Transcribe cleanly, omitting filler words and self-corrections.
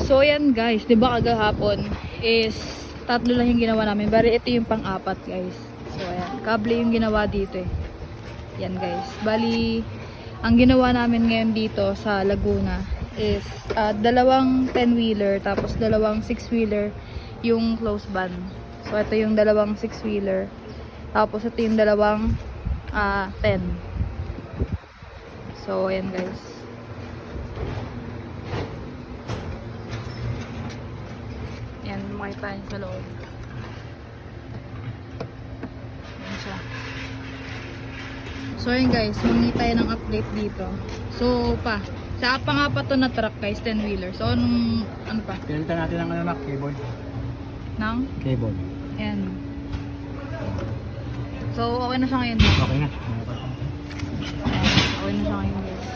So ayan guys, 'di ba kagahapon is tatlo lang yung ginawa namin. Bali ito yung pang-apat guys. So ayan, kable yung ginawa dito eh. Yan guys. Bali ang ginawa namin ngayon dito sa Laguna is dalawang 10-wheeler tapos dalawang 6-wheeler yung close van. So ito yung dalawang 6-wheeler. Tapos ito yung dalawang 10. So ayan guys. Yan, makita niyo sa loob. Yan siya. So ayun guys, mangi tayo ng update dito. So sa nga pa to na truck guys, 10-wheeler. So ano pa? Pinalitan natin ang ano na, keyboard. Nang? Keyboard. Yan. So okay na siya ngayon. Okay na. Ayan, okay na siya ngayon guys.